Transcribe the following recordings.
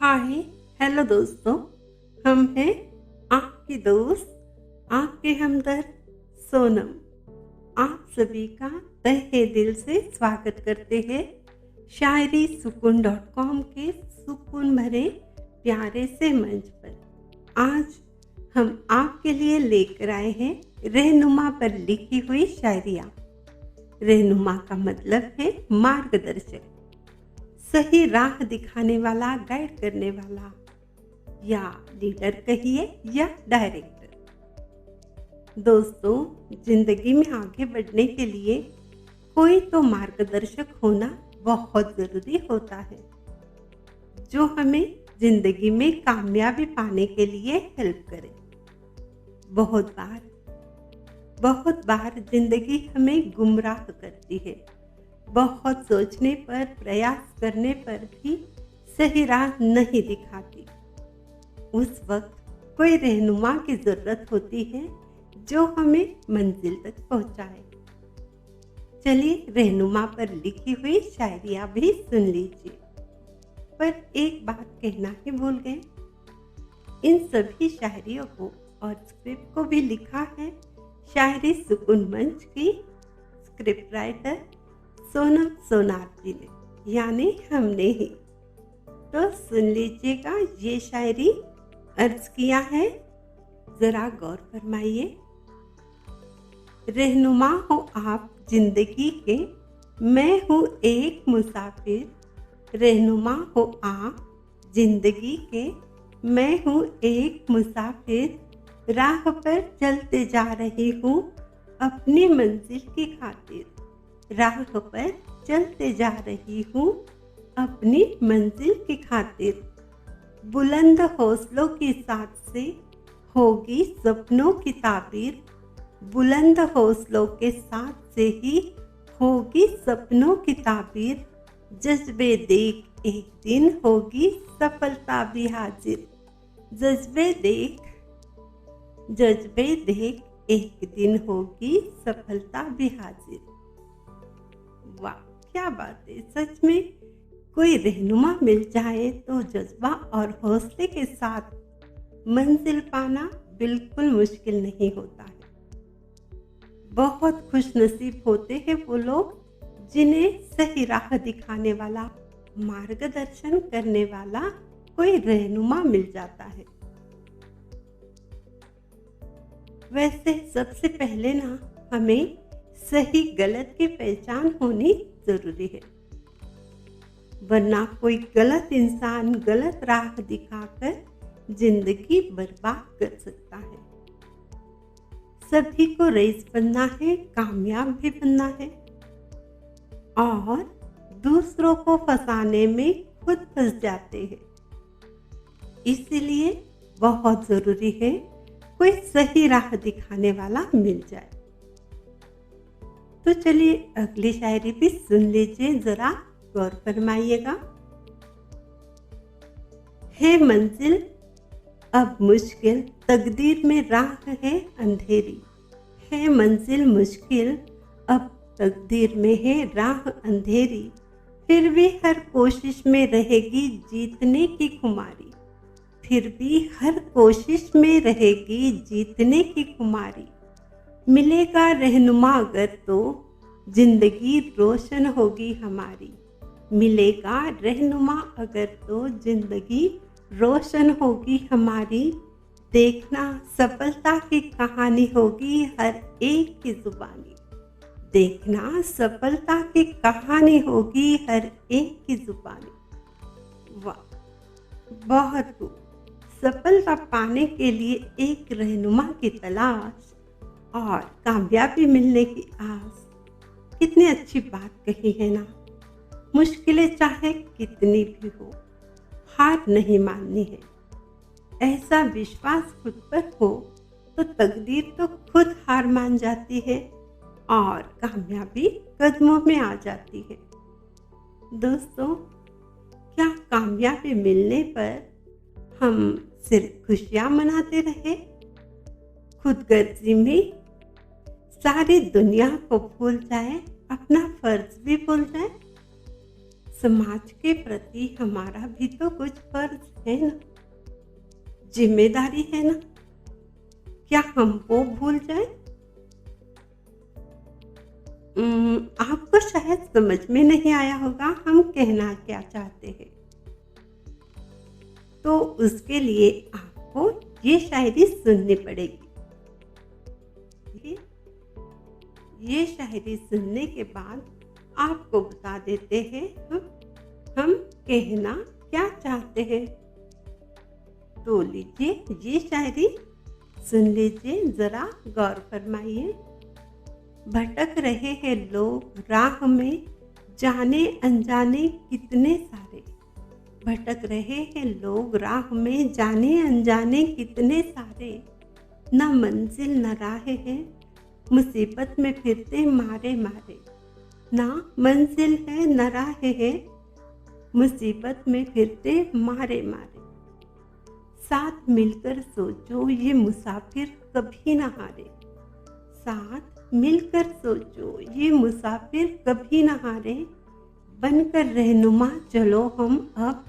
Hi hello दोस्तों। हम हैं आपकी दोस्त, आपके हमदर्द सोनम। आप सभी का तहे दिल से स्वागत करते हैं शायरी सुकून .com के सुकून भरे प्यारे से मंच पर। आज हम आपके लिए लेकर आए हैं रहनुमा पर लिखी हुई शायरियाँ। रहनुमा का मतलब है मार्गदर्शक, सही राह दिखाने वाला, गाइड करने वाला, या लीडर कहिए या डायरेक्टर। दोस्तों, जिंदगी में आगे बढ़ने के लिए कोई तो मार्गदर्शक होना बहुत ज़रूरी होता है, जो हमें जिंदगी में कामयाबी पाने के लिए हेल्प करे। बहुत बार जिंदगी हमें गुमराह करती है। बहुत सोचने पर, प्रयास करने पर भी सही राह नहीं दिखाती। उस वक्त कोई रहनुमा की ज़रूरत होती है जो हमें मंजिल तक पहुंचाए। चलिए रहनुमा पर लिखी हुई शायरियाँ भी सुन लीजिए। पर एक बात कहना ही भूल गए, इन सभी शायरियों को और स्क्रिप्ट को भी लिखा है शायरी सुकून मंच की स्क्रिप्ट राइटर सोनम सोनार जी ने, यानी हमने ही। तो सुन लीजिएगा, ये शायरी अर्ज किया है, जरा गौर फरमाइए। रहनुमा हो आप जिंदगी के, मैं हूँ एक मुसाफिर। रहनुमा हो आप जिंदगी के, मैं हूँ एक मुसाफिर। राह पर चलते जा रही हूँ अपनी मंजिल की खातिर। राह पर चलते जा रही हूँ अपनी मंजिल की खातिर। बुलंद हौसलों के साथ से होगी सपनों की ताबीर। बुलंद हौसलों के साथ से ही होगी सपनों की ताबीर। जज्बे देख एक दिन होगी सफलता भी हाजिर। जज्बे देख एक दिन होगी सफलता भी हाजिर। वाह, क्या बात है। सच में कोई रहनुमा मिल जाए तो जज्बा और हौसले के साथ मंजिल पाना बिल्कुल मुश्किल नहीं होता है। बहुत खुशनसीब होते हैं वो लोग जिन्हें सही राह दिखाने वाला, मार्गदर्शन करने वाला कोई रहनुमा मिल जाता है। वैसे सबसे पहले ना हमें सही गलत की पहचान होनी जरूरी है, वरना कोई गलत इंसान गलत राह दिखाकर जिंदगी बर्बाद कर सकता है। सभी को रईस बनना है, कामयाब भी बनना है, और दूसरों को फंसाने में खुद फंस जाते हैं। इसीलिए बहुत जरूरी है कोई सही राह दिखाने वाला मिल जाए। तो चलिए अगली शायरी भी सुन लीजिए, जरा गौर फरमाइएगा। है मंजिल अब मुश्किल, तकदीर में राह है अंधेरी। है मंजिल मुश्किल, अब तकदीर में है राह अंधेरी। फिर भी हर कोशिश में रहेगी जीतने की खुमारी। फिर भी हर कोशिश में रहेगी जीतने की खुमारी। मिलेगा रहनुमा अगर तो जिंदगी रोशन होगी हमारी। मिलेगा रहनुमा अगर तो जिंदगी रोशन होगी हमारी। देखना सफलता की कहानी होगी हर एक की जुबानी। देखना सफलता की कहानी होगी हर एक की जुबानी। वाह, बहुत खूब। सफलता पाने के लिए एक रहनुमा की तलाश और कामयाबी मिलने की आस, कितनी अच्छी बात कही है ना। मुश्किलें चाहे कितनी भी हो, हार नहीं माननी है। ऐसा विश्वास खुद पर हो तो तकदीर तो खुद हार मान जाती है और कामयाबी कदमों में आ जाती है। दोस्तों, क्या कामयाबी मिलने पर हम सिर्फ खुशियां मनाते रहे, खुदगर्जी में सारी दुनिया को भूल जाए, अपना फर्ज भी भूल जाए? समाज के प्रति हमारा भी तो कुछ फर्ज है ना, जिम्मेदारी है ना। क्या हम वो भूल जाए? आपको शायद समझ में नहीं आया होगा हम कहना क्या चाहते हैं, तो उसके लिए आपको ये शायरी सुननी पड़ेगी। ये शायरी सुनने के बाद आपको बता देते हैं हम कहना क्या चाहते हैं। तो लीजिए ये शायरी सुन लीजिए, जरा गौर फरमाइए। भटक रहे हैं लोग राह में, जाने अनजाने कितने सारे। भटक रहे हैं लोग राह में, जाने अनजाने कितने सारे। न मंजिल न राह है, मुसीबत में फिरते मारे मारे। ना मंजिल है न राह है, मुसीबत में फिरते मारे मारे। साथ मिलकर सोचो ये मुसाफिर कभी न हारे। साथ मिलकर सोचो ये मुसाफिर कभी न हारे। बनकर रहनुमा चलो हम अब,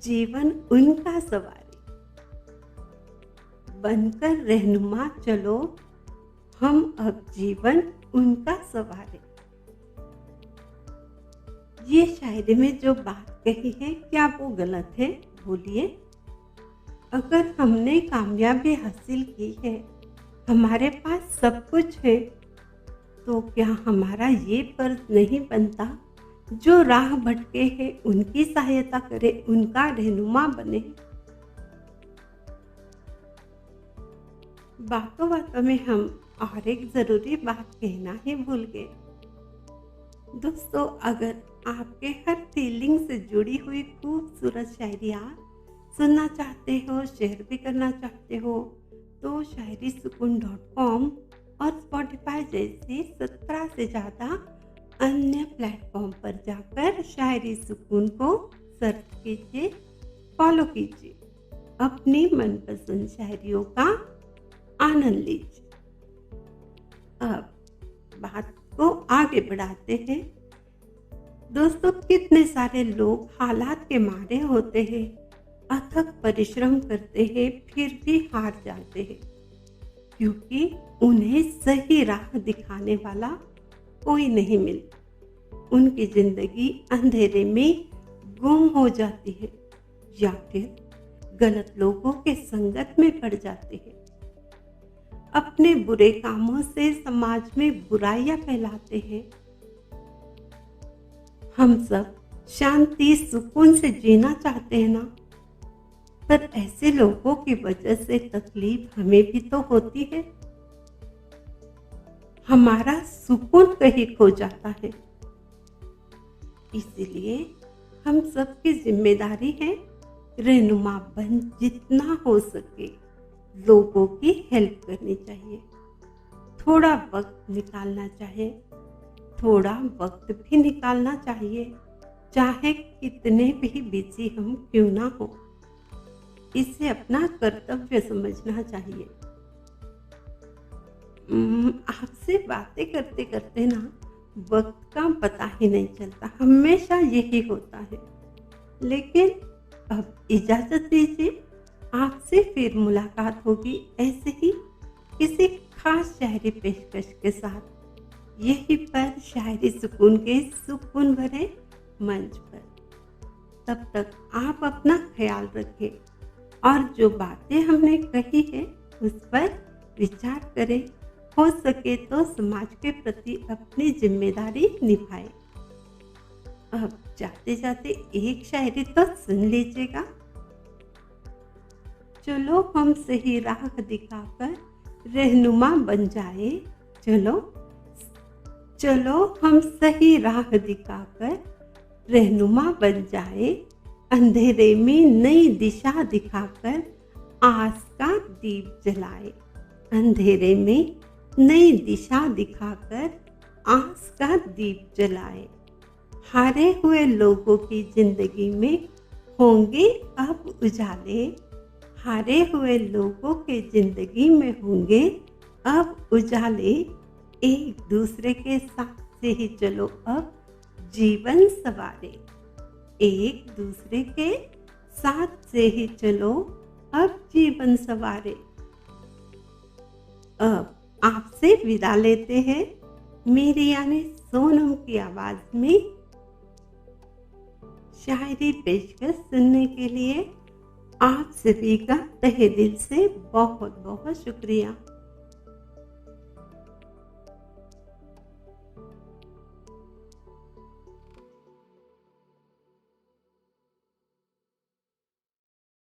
जीवन उनका सवारी। बनकर रहनुमा चलो हम अब, जीवन उनका सवारी। ये शायरी में जो बात कही है क्या वो गलत है? बोलिए। अगर हमने कामयाबी हासिल की है, हमारे पास सब कुछ है, तो क्या हमारा ये फर्ज नहीं बनता जो राह भटके हैं उनकी सहायता करे, उनका रहनुमा बने? बातों बातों में हम और एक जरूरी बात कहना ही भूल गए। दोस्तों, अगर आपके हर फीलिंग से जुड़ी हुई खूबसूरत शायरियाँ सुनना चाहते हो, शेयर भी करना चाहते हो, तो shairisukoon.com और स्पॉटिफाई जैसे 17 से ज़्यादा अन्य प्लेटफॉर्म पर जाकर शायरी सुकून को सर्च कीजिए, फॉलो कीजिए, अपनी मनपसंद शायरियों का आनंद लीजिए। अब बात को आगे बढ़ाते हैं। दोस्तों, कितने सारे लोग हालात के मारे होते हैं, अथक परिश्रम करते हैं, फिर भी हार जाते हैं, क्योंकि उन्हें सही राह दिखाने वाला कोई नहीं मिलता। उनकी जिंदगी अंधेरे में गुम हो जाती है या फिर गलत लोगों के संगत में पड़ जाते हैं। अपने बुरे कामों से समाज में बुराइयां फैलाते हैं। हम सब शांति सुकून से जीना चाहते हैं ना, पर ऐसे लोगों की वजह से तकलीफ हमें भी तो होती है। हमारा सुकून कहीं खो जाता है। इसीलिए हम सबकी जिम्मेदारी है रहनुमा बन जितना हो सके लोगों की हेल्प करनी चाहिए। थोड़ा वक्त निकालना चाहिए, थोड़ा वक्त भी निकालना चाहिए, चाहे कितने भी बिजी हम क्यों ना हो। इसे अपना कर्तव्य समझना चाहिए। आपसे बातें करते करते ना वक्त का पता ही नहीं चलता, हमेशा यही होता है। लेकिन अब इजाजत दीजिए, आपसे फिर मुलाकात होगी ऐसे ही किसी खास शायरी पेशकश के साथ, यही पर शायरी सुकून के सुकून भरे मंच पर। तब तक आप अपना ख्याल रखें और जो बातें हमने कही है उस पर विचार करें। हो सके तो समाज के प्रति अपनी जिम्मेदारी निभाएं। अब जाते जाते एक शायरी तो सुन लीजिएगा। चलो हम सही राह दिखाकर रहनुमा बन जाए। चलो हम सही राह दिखाकर रहनुमा बन जाए। अंधेरे में नई दिशा दिखाकर आस का दीप जलाए। अंधेरे में नई दिशा दिखाकर आस का दीप जलाए। हारे हुए लोगों की जिंदगी में होंगे अब उजाले। हारे हुए लोगों के जिंदगी में होंगे अब उजाले। एक दूसरे के साथ से ही चलो अब जीवन सवारे। एक दूसरे के साथ से ही चलो, अब जीवन सवारे। अब आपसे विदा लेते हैं मेरी यानी सोनम की आवाज में। शायरी पेशकश सुनने के लिए आप सभी का तहे दिल से बहुत बहुत शुक्रिया।